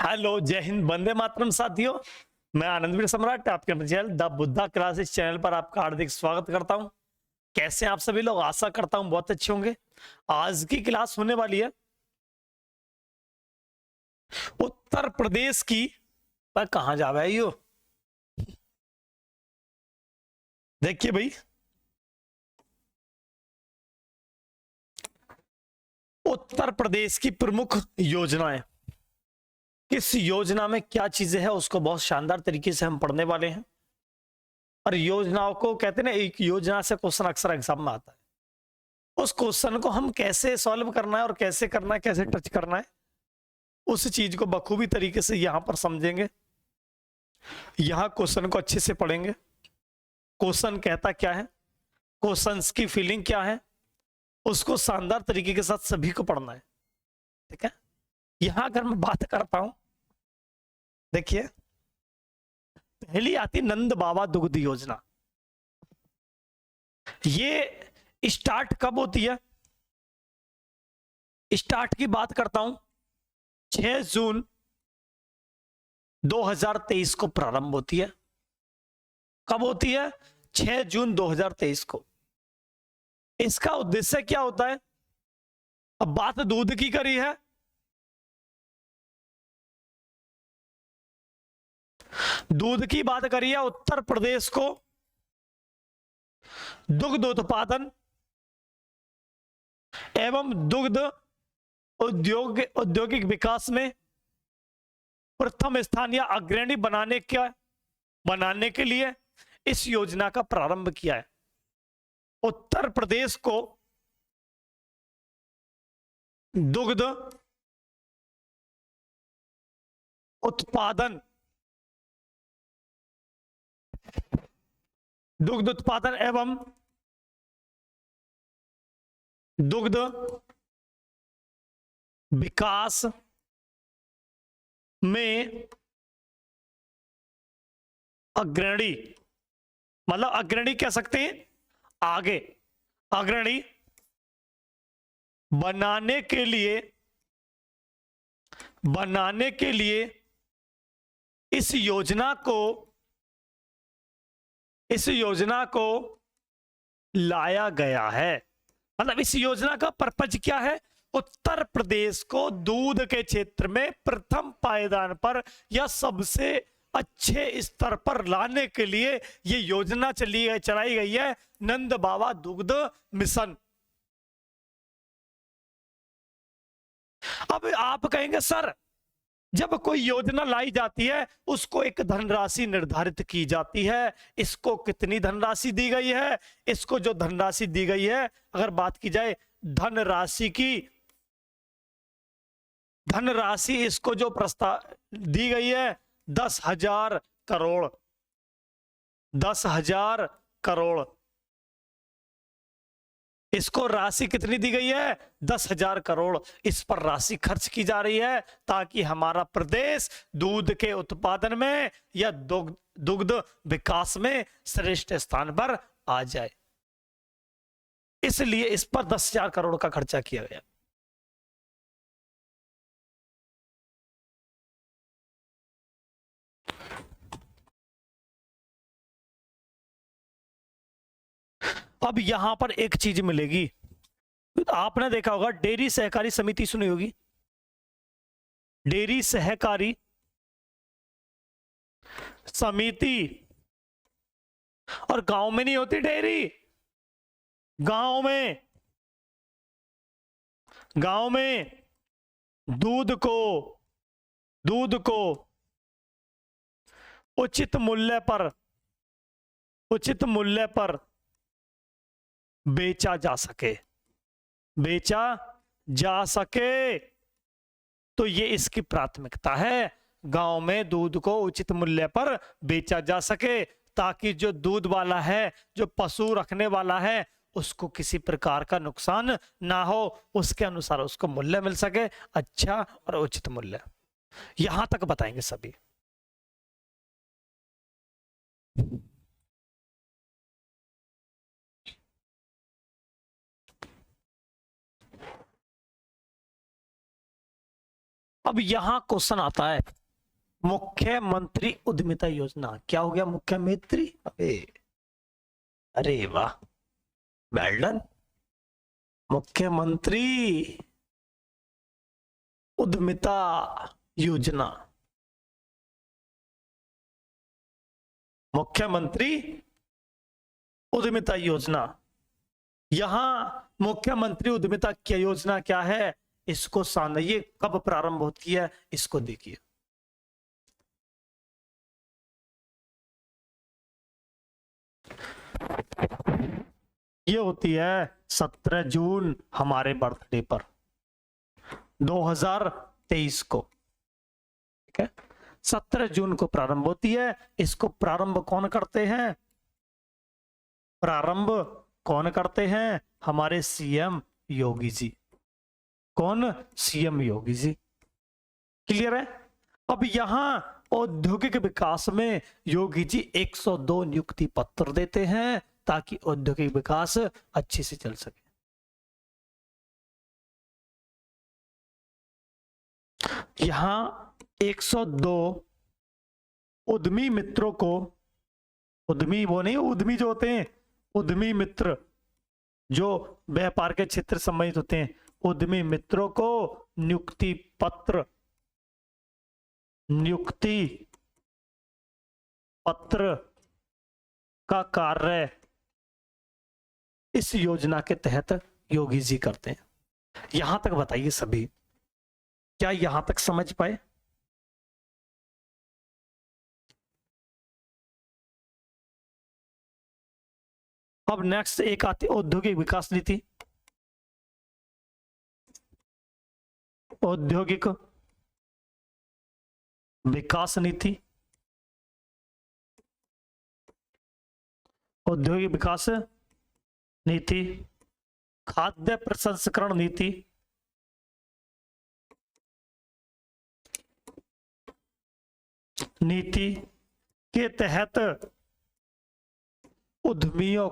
Hello, जय हिंद, वंदे मातरम साथियों। मैं आनंदवीर सम्राट आपके अपने channel the Buddha classes channel पर आपका हार्दिक स्वागत करता हूं। कैसे हैं आप सभी लोग? आशा करता हूं बहुत अच्छे होंगे। आज की क्लास होने वाली है उत्तर प्रदेश की। पर कहां जा रहा है यो? देखिए भाई, उत्तर प्रदेश की प्रमुख योजनाएं। किस योजना में क्या चीजें हैं उसको बहुत शानदार तरीके से हम पढ़ने वाले हैं। और योजनाओं को कहते हैं ना, एक योजना से क्वेश्चन अक्सर एग्जाम में आता है। उस क्वेश्चन को हम कैसे सॉल्व करना है और कैसे करना है, कैसे टच करना है, उस चीज को बखूबी तरीके से यहां पर समझेंगे। यहां क्वेश्चन को अच्छे से पढ़ेंगे। क्वेश्चन कहता क्या है, क्वेश्चंस की फीलिंग क्या है, उसको शानदार तरीके के साथ सभी को पढ़ना है। ठीक है। यहां अगर मैं बात करता हूं, देखिए, पहली आती नंद बाबा दुग्ध योजना। ये स्टार्ट कब होती है? स्टार्ट की बात करता हूं, 6 जून 2023 को प्रारंभ होती है। कब होती है? 6 जून 2023 को। इसका उद्देश्य क्या होता है? अब बात दूध की करी है, दूध की बात करी है। उत्तर प्रदेश को दुग्ध उत्पादन एवं दुग्ध औद्योगिक विकास में प्रथम स्थान या अग्रणी बनाने के लिए इस योजना का प्रारंभ किया है। उत्तर प्रदेश को दुग्ध उत्पादन एवं दुग्ध विकास में अग्रणी, मतलब अग्रणी कह सकते हैं, आगे अग्रणी बनाने के लिए इस योजना को लाया गया है। मतलब इस योजना का पर्पज क्या है? उत्तर प्रदेश को दूध के क्षेत्र में प्रथम पायदान पर या सबसे अच्छे स्तर पर लाने के लिए यह योजना चलाई गई है, नंद बाबा दुग्ध मिशन। अब आप कहेंगे सर, जब कोई योजना लाई जाती है उसको एक धनराशि निर्धारित की जाती है। इसको कितनी धनराशि दी गई है? इसको जो धनराशि दी गई है, अगर बात की जाए धनराशि इसको जो प्रस्ताव दी गई है, 10,000 करोड़। 10,000 करोड़ इसको राशि कितनी दी गई है? 10,000 करोड़ इस पर राशि खर्च की जा रही है, ताकि हमारा प्रदेश दूध के उत्पादन में या दुग्ध विकास में श्रेष्ठ स्थान पर आ जाए। इसलिए इस पर 10,000 करोड़ का खर्चा किया गया। अब यहां पर एक चीज मिलेगी, तो आपने देखा होगा, डेयरी सहकारी समिति सुनी होगी। डेयरी सहकारी समिति, और गांव में नहीं होती डेयरी, गांव में दूध को उचित मूल्य पर बेचा जा सके, तो ये इसकी प्राथमिकता है। गांव में दूध को उचित मूल्य पर बेचा जा सके, ताकि जो दूध वाला है, जो पशु रखने वाला है, उसको किसी प्रकार का नुकसान ना हो, उसके अनुसार उसको मूल्य मिल सके, अच्छा और उचित मूल्य। यहां तक बताएंगे सभी। अब यहां क्वेश्चन आता है, मुख्यमंत्री उद्यमिता योजना क्या हो गया? मुख्यमंत्री, अरे वाह, वेल डन। मुख्यमंत्री उद्यमिता योजना, मुख्यमंत्री उद्यमिता योजना। यहां मुख्यमंत्री उद्यमिता की योजना क्या है, इसको सामने, ये कब प्रारंभ होती है इसको देखिए। ये होती है 17 जून हमारे बर्थडे पर 2023 को, ठीक है। 17 जून को प्रारंभ होती है। इसको प्रारंभ कौन करते हैं? प्रारंभ कौन करते हैं? हमारे सीएम योगी जी। कौन? सीएम योगी जी। क्लियर है? अब यहां औद्योगिक विकास में योगी जी 102 नियुक्ति पत्र देते हैं ताकि औद्योगिक विकास अच्छे से चल सके। यहां 102 उद्यमी मित्रों को, उद्यमी वो नहीं, उद्यमी जो होते हैं, उद्यमी मित्र जो व्यापार के क्षेत्र संबंधित होते हैं, उद्यमी मित्रों को नियुक्ति पत्र का कार्य इस योजना के तहत योगी जी करते हैं। यहां तक बताइए सभी, क्या यहां तक समझ पाए? अब नेक्स्ट एक आती औद्योगिक विकास नीति। औद्योगिक विकास नीति, औद्योगिक विकास नीति, खाद्य प्रसंस्करण नीति, नीति के तहत उद्यमियों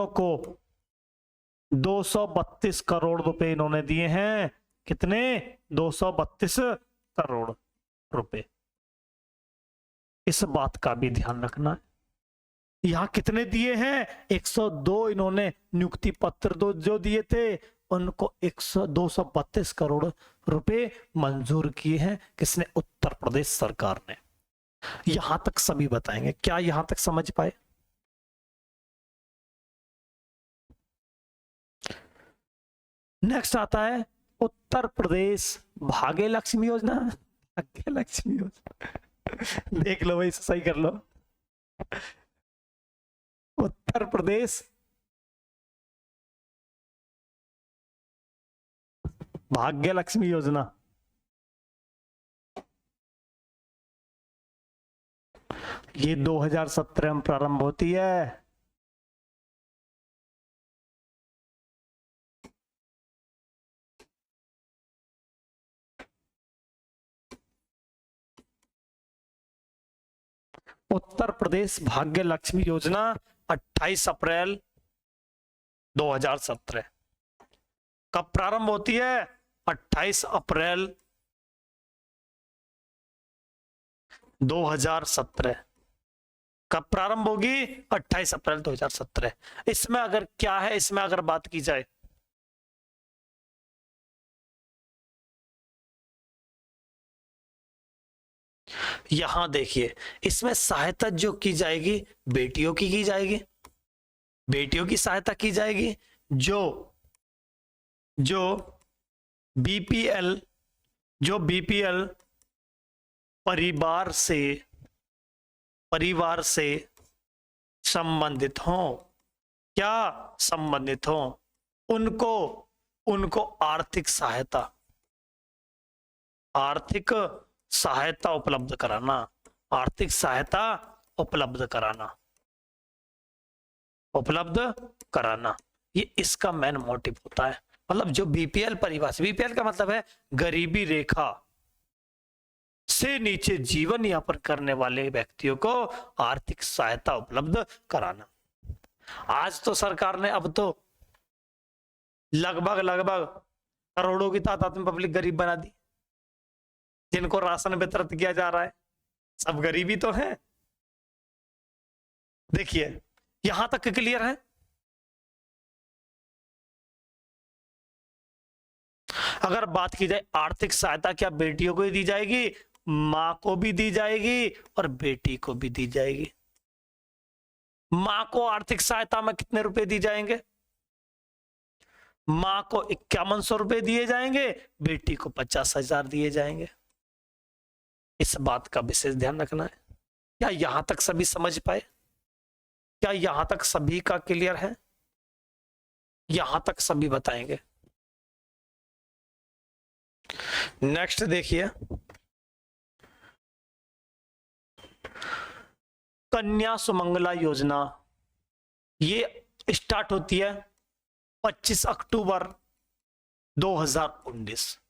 को 232 करोड़ रुपए इन्होंने दिए हैं। कितने? 232 करोड़ रुपए। इस बात का भी ध्यान रखना है। यहां कितने दिए हैं? 102 इन्होंने नियुक्ति पत्र जो दिए थे उनको 232 करोड़ रुपए मंजूर किए हैं। किसने? उत्तर प्रदेश सरकार ने। यहां तक सभी बताएंगे, क्या यहां तक समझ पाए? नेक्स्ट आता है उत्तर प्रदेश भाग्य लक्ष्मी योजना। भाग्य लक्ष्मी योजना देख लो भाई, सही कर लो। उत्तर प्रदेश भाग्य लक्ष्मी योजना, ये 2017 में प्रारंभ होती है। उत्तर प्रदेश भाग्य लक्ष्मी योजना 28 अप्रैल 2017 कब प्रारंभ होती है? 28 अप्रैल 2017 कब प्रारंभ होगी? 28 अप्रैल 2017। इसमें अगर क्या है, इसमें अगर बात की जाए, यहां देखिए, इसमें सहायता जो की जाएगी बेटियों की जाएगी, बेटियों की सहायता की जाएगी। जो बीपीएल परिवार से संबंधित हो, क्या संबंधित हो, उनको आर्थिक सहायता उपलब्ध कराना, आर्थिक सहायता उपलब्ध कराना, ये इसका मेन मोटिव होता है। मतलब जो बीपीएल परिवार, बीपीएल का मतलब है गरीबी रेखा से नीचे जीवन यापन करने वाले व्यक्तियों को आर्थिक सहायता उपलब्ध कराना। आज तो सरकार ने अब तो लगभग करोड़ों की तादाद में पब्लिक गरीब बना दी, जिनको राशन वितरित किया जा रहा है सब गरीबी तो है। देखिए यहां तक क्लियर है। अगर बात की जाए आर्थिक सहायता, क्या बेटियों को ही दी जाएगी, मां को भी दी जाएगी और बेटी को भी दी जाएगी। मां को आर्थिक सहायता में कितने रुपए दिए जाएंगे, मां को 5100 रुपए दिए जाएंगे, बेटी को 50,000 दिए जाएंगे। इस बात का विशेष ध्यान रखना है। क्या यहां तक सभी समझ पाए, क्या यहां तक सभी का क्लियर है, यहां तक सभी बताएंगे। नेक्स्ट देखिए, कन्या सुमंगला योजना, ये स्टार्ट होती है 25 अक्टूबर 2019।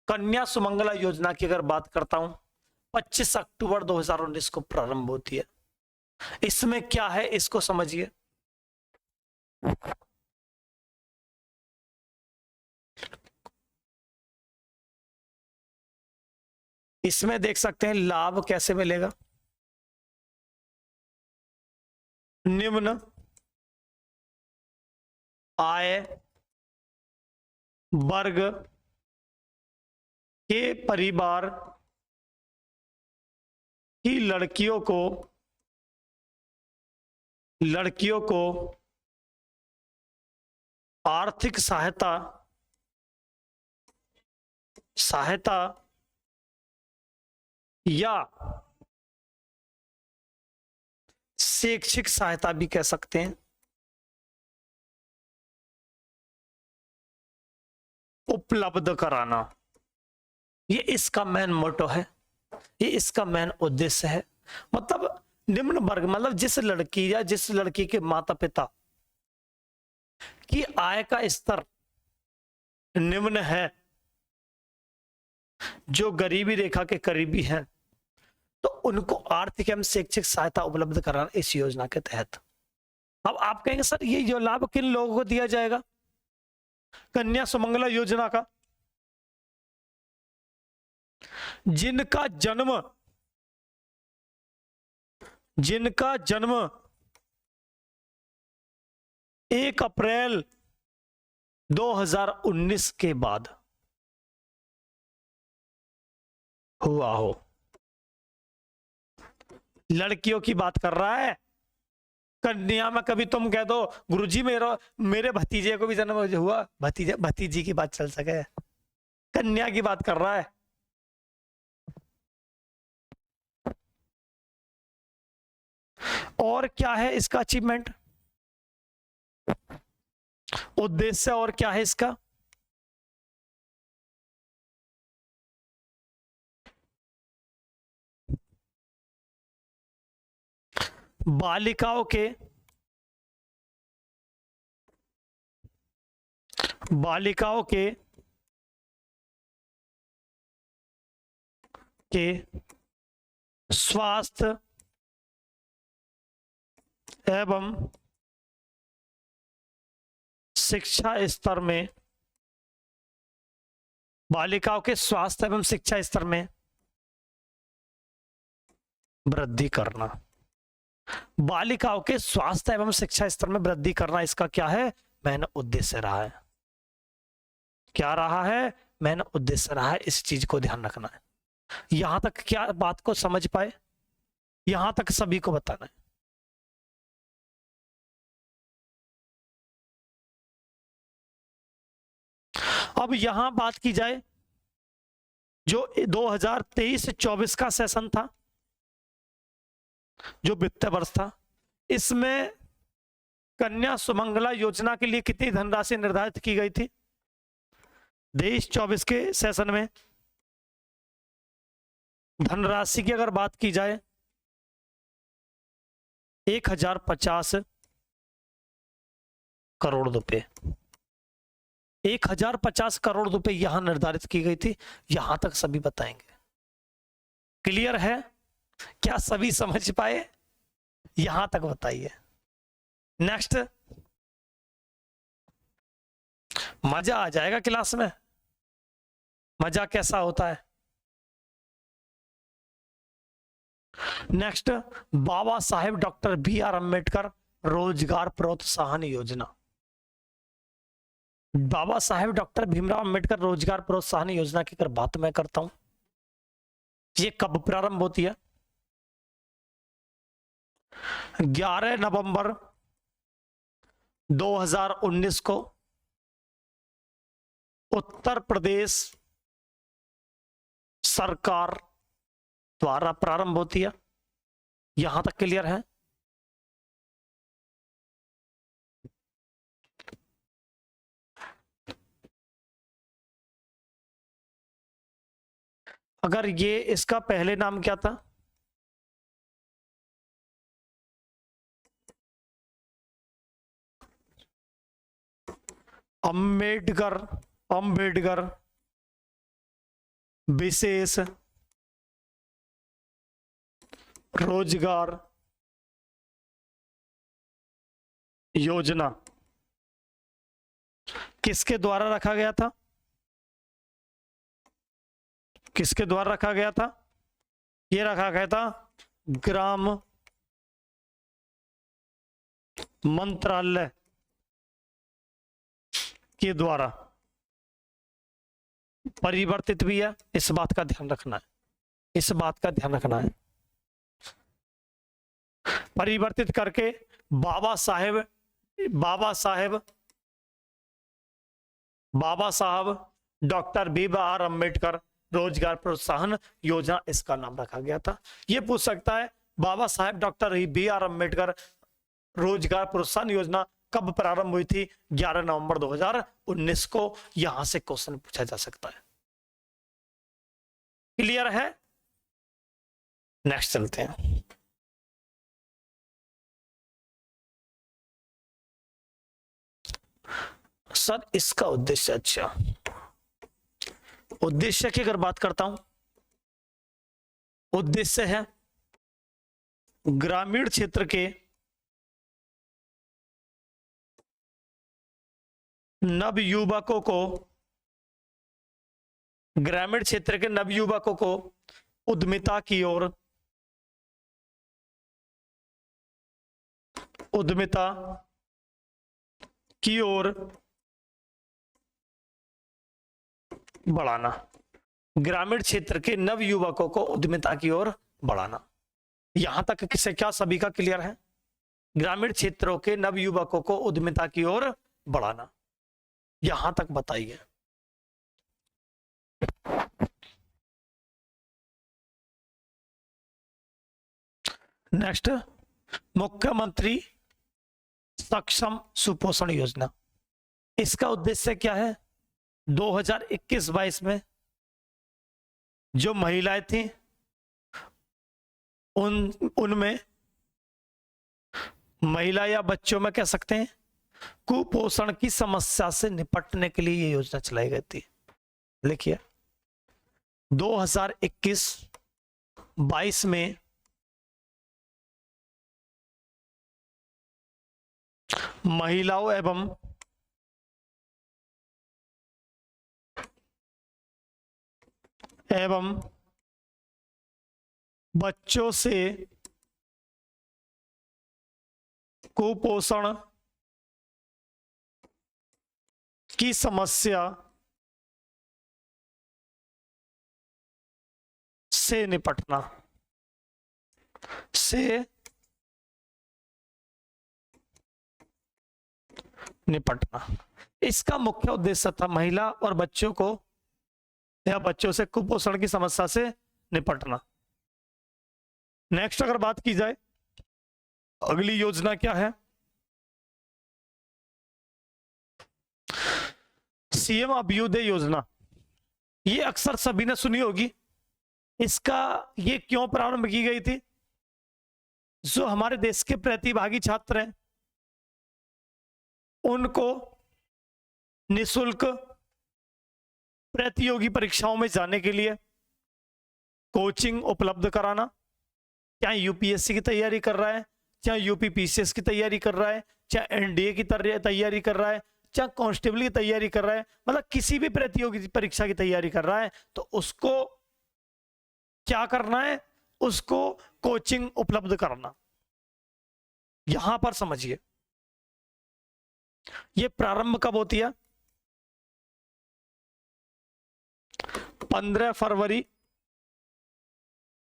कन्या सुमंगला योजना की अगर बात करता हूं 25 अक्टूबर 2019 को प्रारंभ होती है। इसमें क्या है इसको समझिए। इसमें देख सकते हैं लाभ कैसे मिलेगा। निम्न आय वर्ग के परिवार की लड़कियों को आर्थिक सहायता या शैक्षिक सहायता भी कह सकते हैं, उपलब्ध कराना। ये इसका मेन मोटो है, ये इसका मेन उद्देश्य है। मतलब निम्न वर्ग, मतलब जिस लड़की या जिस लड़की के माता पिता की आय का स्तर निम्न है, जो गरीबी रेखा के करीबी हैं, तो उनको आर्थिक एवं शैक्षिक सहायता उपलब्ध कराना इस योजना के तहत। अब आप कहेंगे सर ये जो लाभ किन लोगों को दिया जाएगा कन्या सुमंगला योजना का? जिनका जन्म 1 अप्रैल 2019 के बाद हुआ हो। लड़कियों की बात कर रहा है। कन्या में कभी तुम कह दो गुरुजी मेरे भतीजे को भी जन्म हुआ, भतीजी की बात चल सके, कन्या की बात कर रहा है। और क्या है इसका अचीवमेंट, उद्देश्य और क्या है इसका? बालिकाओं के स्वास्थ्य एवं शिक्षा स्तर में, बालिकाओं के स्वास्थ्य एवं शिक्षा स्तर में वृद्धि करना। बालिकाओं के स्वास्थ्य एवं शिक्षा स्तर में वृद्धि करना इसका क्या है, मेन उद्देश्य रहा है। क्या रहा है, मेन उद्देश्य रहा है। इस चीज को ध्यान रखना है। यहां तक क्या बात को समझ पाए, यहां तक सभी को बताना है। अब यहां बात की जाए जो 2023-24 का सेशन था, जो वित्तीय वर्ष था, इसमें कन्या सुमंगला योजना के लिए कितनी धनराशि निर्धारित की गई थी? 23-24 के सेशन में धनराशि की अगर बात की जाए 1050 करोड़ रुपए, 1050 करोड़ रुपए यहां निर्धारित की गई थी। यहां तक सभी बताएंगे। क्लियर है? क्या सभी समझ पाए? यहां तक बताइए। नेक्स्ट, मजा आ जाएगा क्लास में। मजा कैसा होता है। Next, Baba Saheb doctor B R Ambedkar रोजगार प्रोत्साहन योजना। बाबा साहेब डॉक्टर भीमराव अम्बेडकर रोजगार प्रोत्साहन योजना की अगर बात मैं करता हूं, ये कब प्रारंभ होती है? 11 नवंबर 2019 को उत्तर प्रदेश सरकार द्वारा प्रारंभ होती है। यहां तक क्लियर है? अगर ये इसका पहले नाम क्या था? अंबेडकर विशेष रोजगार योजना किसके द्वारा रखा गया था? किसके द्वारा रखा गया था? यह रखा गया था ग्राम मंत्रालय के द्वारा। परिवर्तित भी है, इस बात का ध्यान रखना है, इस बात का ध्यान रखना है। परिवर्तित करके बाबा साहब डॉक्टर बी आर अम्बेडकर रोजगार प्रोत्साहन योजना इसका नाम रखा गया था। यह पूछ सकता है बाबा Saheb doctor B R Ambedkar रोजगार प्रोत्साहन योजना कब प्रारंभ हुई थी? 11 नवंबर 2019 को। यहां से क्वेश्चन पूछा जा सकता है। क्लियर है? नेक्स्ट चलते हैं। सर इसका उद्देश्य, अच्छा उद्देश्य की अगर बात करता हूं, उद्देश्य है ग्रामीण क्षेत्र के नवयुवकों को, ग्रामीण क्षेत्र के नवयुवकों को उद्यमिता की ओर बढ़ाना। ग्रामीण क्षेत्र के नवयुवकों को उद्यमिता की ओर बढ़ाना। यहां तक किसे क्या सभी का क्लियर है? ग्रामीण क्षेत्रों के नवयुवकों को उद्यमिता की ओर बढ़ाना, यहां तक बताइए। नेक्स्ट, मुख्यमंत्री सक्षम सुपोषण योजना, इसका उद्देश्य क्या है? 2021-22 में जो महिलाएं थी उनमें महिला या बच्चों में कह सकते हैं कुपोषण की समस्या से निपटने के लिए ये योजना चलाई गई थी। लिखिए 2021-22 में महिलाओं एवं बच्चों से कुपोषण की समस्या से निपटना इसका मुख्य उद्देश्य था महिला और बच्चों को या बच्चों से कुपोषण की समस्या से निपटना। नेक्स्ट अगर बात की जाए अगली योजना क्या है? सीएम अभ्युदय योजना। ये अक्सर सभी ने सुनी होगी। इसका ये क्यों प्रारंभ की गई थी? जो हमारे देश के प्रतिभागी छात्र हैं उनको निशुल्क प्रतियोगी परीक्षाओं में जाने के लिए कोचिंग उपलब्ध कराना। चाहे यूपीएससी की तैयारी कर रहा है, चाहे यूपीपीसीएस की तैयारी कर रहा है, चाहे एनडीए की तैयारी कर रहा है, चाहे कांस्टेबल की तैयारी कर रहा है, मतलब किसी भी प्रतियोगी परीक्षा की तैयारी कर रहा है, तो उसको क्या करना है, उसको कोचिंग उपलब्ध करना। यहां पर समझिए, ये प्रारंभ कब होती है? 15 फरवरी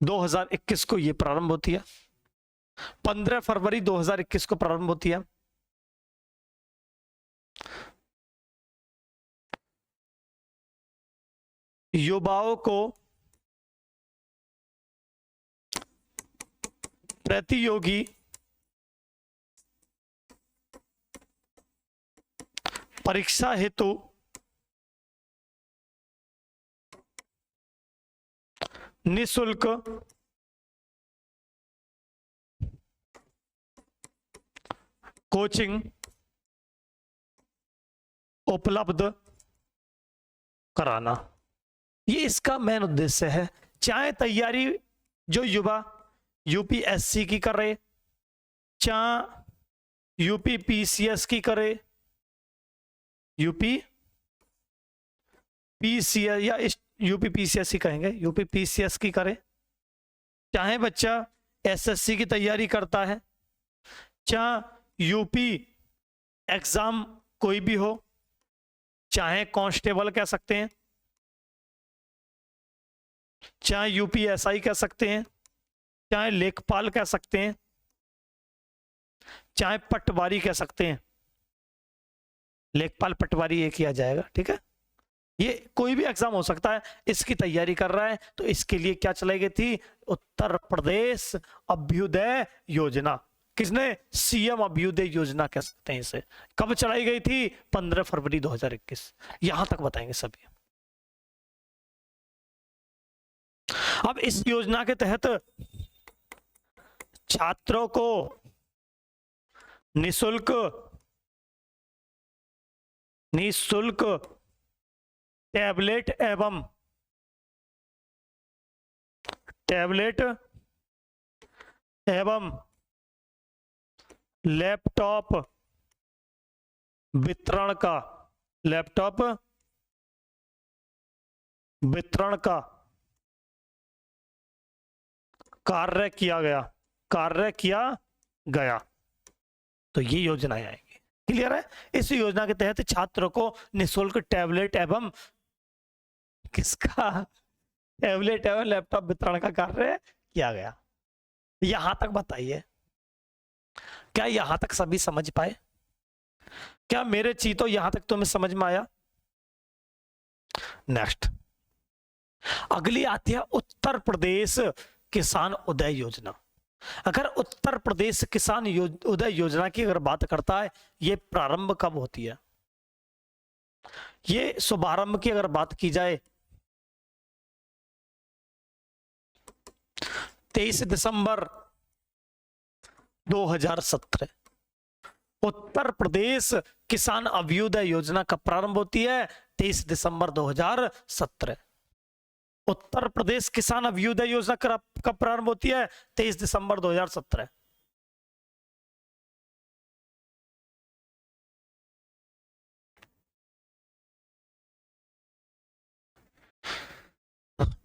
2021 को ये प्रारंभ होती है। 15 फरवरी 2021 को प्रारंभ होती है। युवाओं को प्रतियोगी परीक्षा हेतु निःशुल्क कोचिंग उपलब्ध कराना, ये इसका मेन उद्देश्य है। चाहे तैयारी जो युवा यूपीएससी की करे, चाहे यूपी पीसीएस की करे, यूपी पीसीएस या यूपी पीसीएस ही कहेंगे, यूपी पीसीएस की करे, चाहे बच्चा एसएससी की तैयारी करता है, चाहे यूपी एग्जाम कोई भी हो, चाहे कांस्टेबल कह सकते हैं, चाहे यूपीएसआई कह सकते हैं, चाहे लेखपाल कह सकते हैं, चाहे पटवारी कह सकते हैं। लेखपाल पटवारी एक ही आ जाएगा, ठीक है। ये कोई भी एग्जाम हो सकता है, इसकी तैयारी कर रहा है तो इसके लिए क्या चलाई गई थी? उत्तर प्रदेश अभ्युदय योजना। किसने? सीएम अभ्युदय योजना कह सकते हैं इसे। कब चलाई गई थी? 15 फरवरी 2021। यहां तक बताएंगे सभी। अब इस योजना के तहत छात्रों को निःशुल्क टैबलेट एवं लैपटॉप वितरण का कार्य किया गया। तो ये योजनाएं आएंगी। क्लियर है? इस योजना के तहत छात्रों को निःशुल्क टैबलेट एवं लैपटॉप वितरण का कार्य किया गया। यहां तक बताइए, क्या यहां तक सभी समझ पाए? क्या मेरे चीतो यहां तक तुम्हें समझ में आया? नेक्स्ट, अगली आती है उत्तर प्रदेश किसान उदय योजना। अगर उत्तर प्रदेश किसान उदय योजना की अगर बात करता है, ये प्रारंभ कब होती है? ये शुभारंभ की अगर बात की जाए 23 दिसंबर 2017 उत्तर प्रदेश किसान अभ्युदय योजना कब प्रारंभ होती है? 23 दिसंबर 2017। उत्तर प्रदेश किसान अभ्युदय योजना कब प्रारंभ होती है? 23 दिसंबर 2017।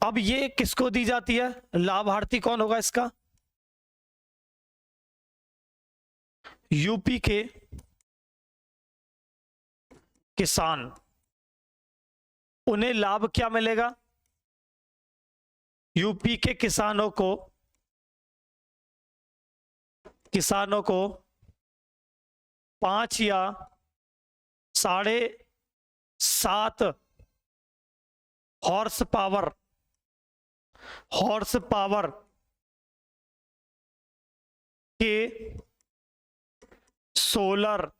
अब ये किसको दी जाती है? लाभार्थी कौन होगा इसका? यूपी के किसान। उन्हें लाभ क्या मिलेगा? यूपी के किसानों को 5 या 7.5 हॉर्स पावर के सोलर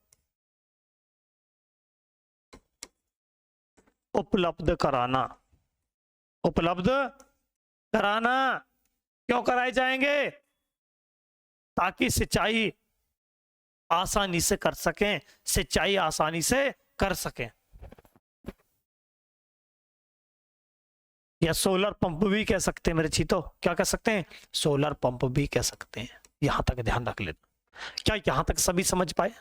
उपलब्ध कराना। क्यों कराए जाएंगे? ताकि सिंचाई आसानी से कर सकें। या सोलर पंप भी कह सकते हैं मेरे चीतो। क्या कह सकते हैं? सोलर पंप भी कह सकते हैं। यहां तक ध्यान रख लेना। क्या यहां तक सभी समझ पाए?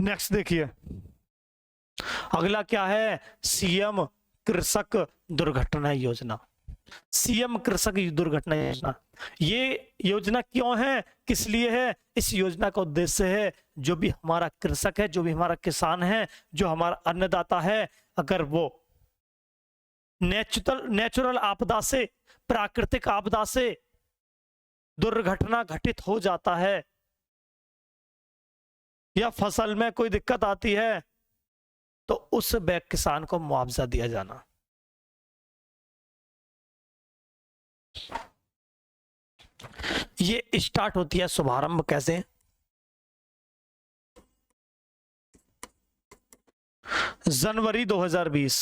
नेक्स्ट देखिए, अगला क्या है, सीएम कृषक दुर्घटना योजना। सीएम कृषक दुर्घटना योजना, ये योजना क्यों है, किस लिए है? इस योजना का उद्देश्य है जो भी हमारा कृषक है, जो भी हमारा किसान है, जो हमारा अन्नदाता है, अगर वो नेचुरल आपदा से, प्राकृतिक आपदा से दुर्घटना घटित हो जाता है या फसल में कोई दिक्कत आती है, तो उस किसान को मुआवजा दिया जाना। ये स्टार्ट होती है शुभारंभ कैसे, जनवरी 2020,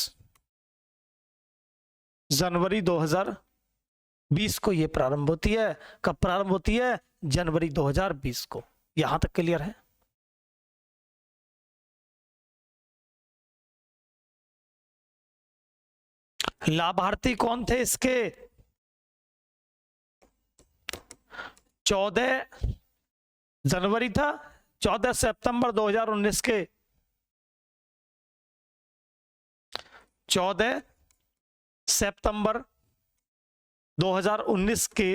जनवरी 2020 को ये प्रारंभ होती है। कब प्रारंभ होती है? जनवरी 2020 को। यहां तक क्लियर है? लाभार्थी कौन थे इसके? 14 जनवरी था, 14 सितंबर 2019 के, 14 सितंबर 2019 के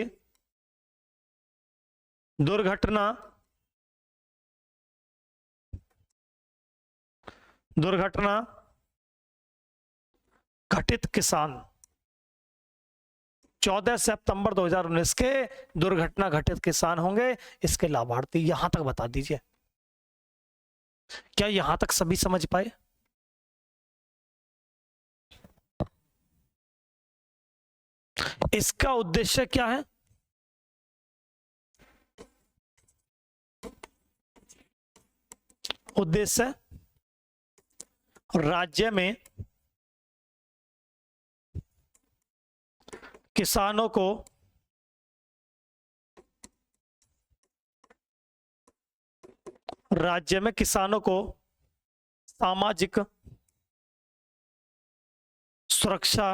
दुर्घटना घटित किसान, 14 सितंबर 2019 के दुर्घटना घटित किसान होंगे इसके लाभार्थी। यहां तक बता दीजिए, क्या यहां तक सभी समझ पाए? इसका उद्देश्य क्या है? उद्देश्य राज्य में किसानों को सामाजिक सुरक्षा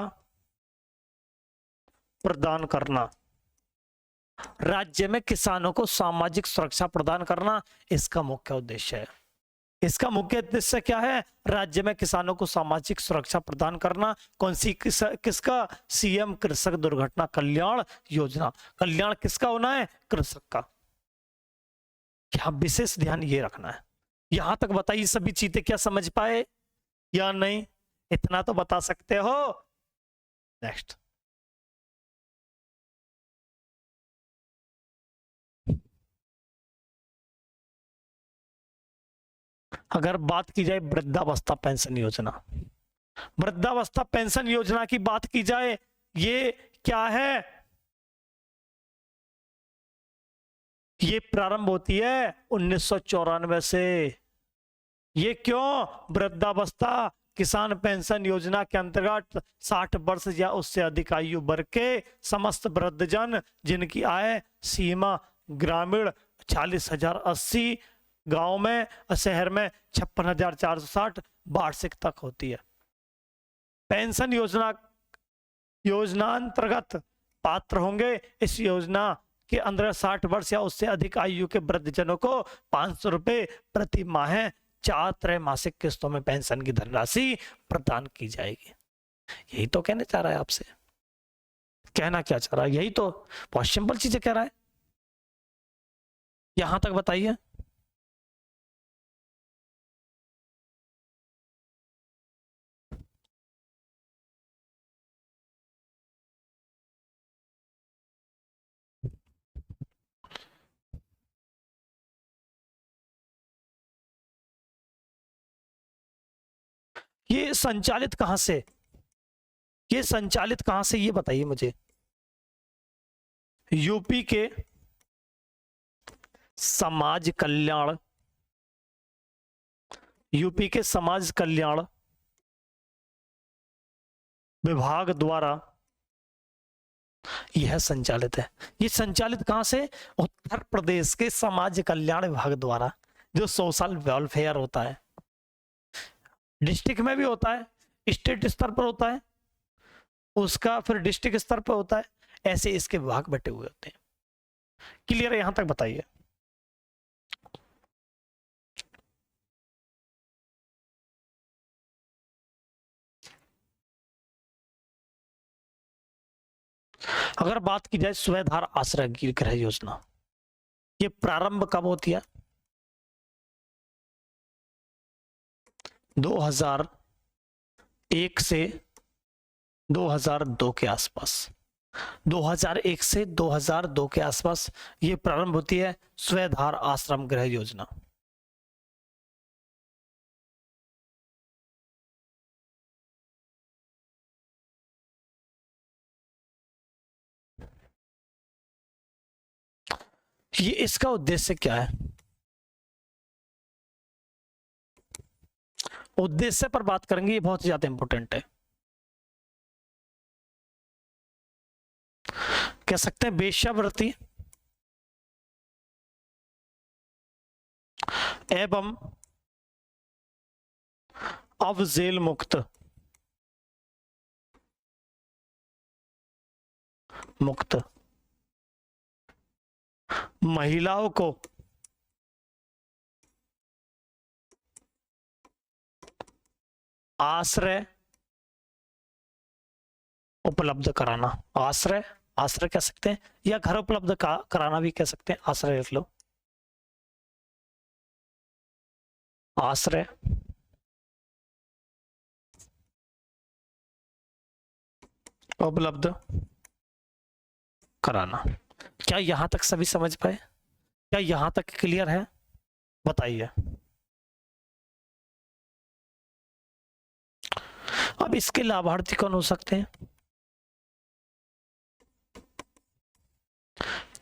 प्रदान करना। राज्य में किसानों को सामाजिक सुरक्षा प्रदान करना इसका मुख्य उद्देश्य है। इसका मुख्य उद्देश्य क्या है? राज्य में किसानों को सामाजिक सुरक्षा प्रदान करना। कौन सी? किसका? सीएम कृषक दुर्घटना कल्याण योजना। कल्याण किसका होना है? कृषक का। क्या विशेष ध्यान ये रखना है। यहां तक बताइए सभी चीजें क्या समझ पाए या नहीं? इतना तो बता सकते हो। नेक्स्ट, अगर बात की जाए वृद्धावस्था पेंशन योजना, वृद्धावस्था पेंशन योजना की बात की जाए, ये क्या है? ये प्रारंभ होती है 1994 से। ये क्यों? वृद्धावस्था किसान पेंशन योजना के अंतर्गत 60 वर्ष या उससे अधिक आयु वर्ग के समस्त वृद्धजन जिनकी आय सीमा ग्रामीण 40,080, गांव में और शहर में 56,460 वार्षिक तक होती है, पेंशन योजनांतर्गत पात्र होंगे। इस योजना के अंदर 60 वर्ष या उससे अधिक आयु के वृद्धजनों को 500 रुपए प्रति माह 4 त्रैमासिक किस्तों में पेंशन की धनराशि प्रदान की जाएगी। यही तो कहना चाह रहा है आपसे। कहना क्या चाह रहा है? यही तो बहुत सिंपल चीजें कह रहा है। यहां तक बताइए। ये संचालित कहां से? ये संचालित कहां से ये बताइए मुझे। यूपी के समाज कल्याण, यूपी के समाज कल्याण विभाग द्वारा यह संचालित है। ये संचालित कहां से? उत्तर प्रदेश के समाज कल्याण विभाग द्वारा। जो सोशल वेलफेयर होता है, डिस्ट्रिक्ट में भी होता है, स्टेट स्तर पर होता है, उसका फिर डिस्ट्रिक्ट स्तर पर होता है, ऐसे इसके विभाग बटे हुए होते हैं। क्लियर है? यहां तक बताइए। अगर बात की जाए स्वधार आश्रय गृह योजना, ये प्रारंभ कब होती है? 2001 से 2002 के आसपास। 2001 से 2002 के आसपास ये प्रारंभ होती है स्वधार आश्रम गृह योजना। ये इसका उद्देश्य क्या है? उद्देश्य पर बात करेंगे, ये बहुत ज्यादा इंपॉर्टेंट है। कह सकते हैं वेश्यावृत्ति एवं अवजेल मुक्त महिलाओं को आश्रय उपलब्ध कराना। आश्रय कह सकते हैं, या घर उपलब्ध कराना भी कह सकते हैं। आश्रय लिख लो, आश्रय उपलब्ध कराना। क्या यहां तक सभी समझ पाए? क्या यहां तक क्लियर है? बताइए। अब इसके लाभार्थी कौन हो सकते हैं?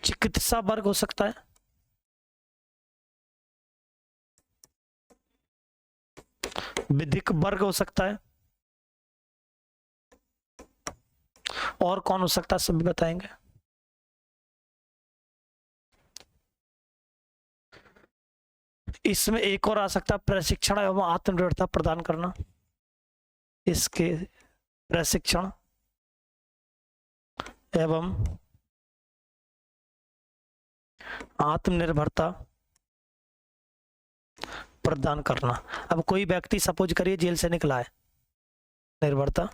चिकित्सा वर्ग हो सकता है, विधिक वर्ग हो सकता है, और कौन हो सकता है सभी बताएंगे। इसमें एक और आ सकता है प्रशिक्षण एवं आत्मनिर्भरता प्रदान करना। इसके प्रशिक्षण एवं आत्मनिर्भरता प्रदान करना। अब कोई व्यक्ति सपोज करिए जेल से निकला है, निर्भरता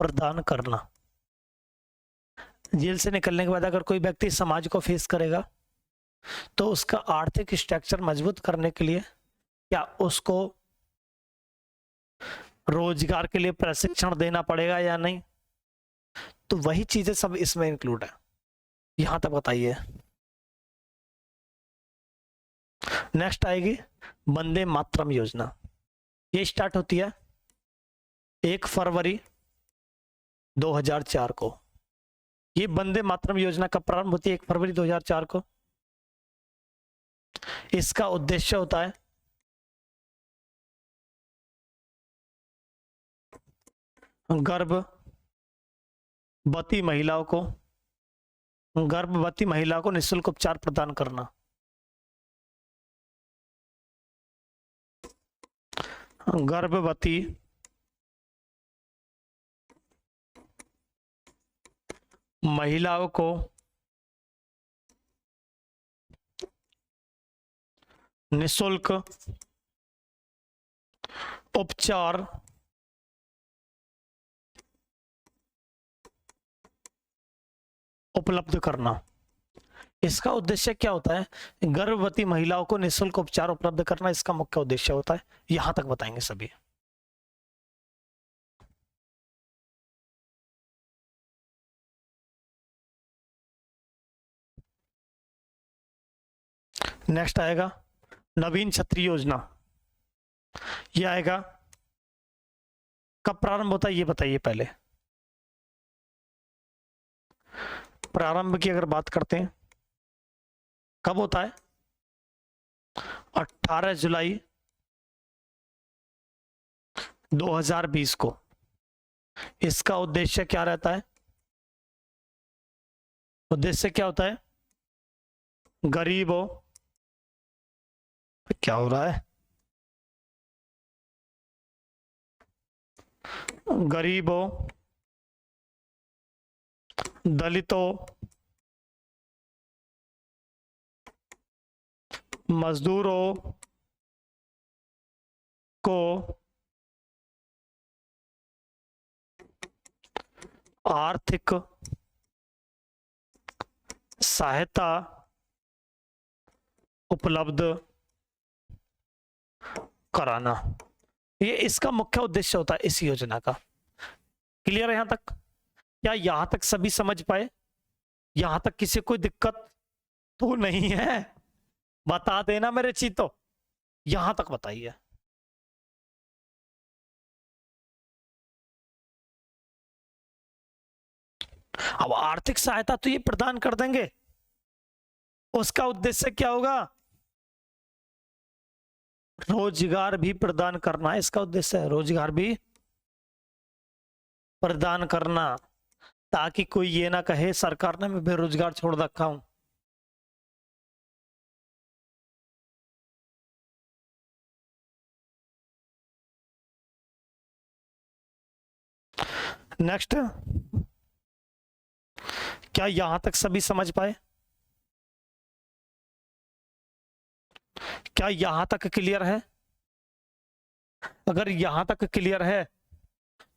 प्रदान करना। जेल से निकलने के बाद अगर कोई व्यक्ति समाज को फेस करेगा तो उसका आर्थिक स्ट्रक्चर मजबूत करने के लिए क्या उसको रोजगार के लिए प्रशिक्षण देना पड़ेगा या नहीं? तो वही चीजें सब इसमें इंक्लूड है। यहां तक बताइए। नेक्स्ट आएगी वंदे मातरम योजना। ये स्टार्ट होती है 1 फरवरी 2004 को। ये वंदे मातरम योजना कब प्रारंभ होती है? 1 फरवरी 2004 को। इसका उद्देश्य होता है गर्भवती महिलाओं को निःशुल्क उपचार प्रदान करना। गर्भवती महिलाओं को निःशुल्क उपचार उपलब्ध करना। इसका उद्देश्य क्या होता है? गर्भवती महिलाओं को निःशुल्क उपचार उपलब्ध करना इसका मुख्य उद्देश्य होता है। यहां तक बताएंगे सभी। नेक्स्ट आएगा नवीन क्षत्रिय योजना। यह आएगा कब प्रारंभ होता है ये बताइए पहले। प्रारंभ की अगर बात करते हैं कब होता है? 18 जुलाई 2020 को। इसका उद्देश्य क्या रहता है? उद्देश्य क्या होता है? गरीबों, क्या हो रहा है? गरीबों, दलितों, मजदूरों को आर्थिक सहायता उपलब्ध कराना, ये इसका मुख्य उद्देश्य होता है इस योजना का। क्लियर है यहां तक? क्या यहां तक सभी समझ पाए? यहां तक किसी कोई दिक्कत तो नहीं है? बता देना मेरे चीतो, यहां तक बताइए। अब आर्थिक सहायता तो ये प्रदान कर देंगे, उसका उद्देश्य क्या होगा? रोजगार भी प्रदान करना है, इसका उद्देश्य है रोजगार भी प्रदान करना, ताकि कोई ये ना कहे सरकार ने मैं बेरोजगार छोड़ रखा हूं। नेक्स्ट, क्या यहां तक सभी समझ पाए? क्या यहां तक क्लियर है? अगर यहां तक क्लियर है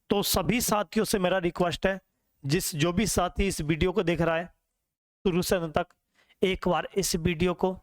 तो सभी साथियों से मेरा रिक्वेस्ट है, जो भी साथी इस वीडियो को देख रहा है शुरू से अंत तक, एक बार इस वीडियो को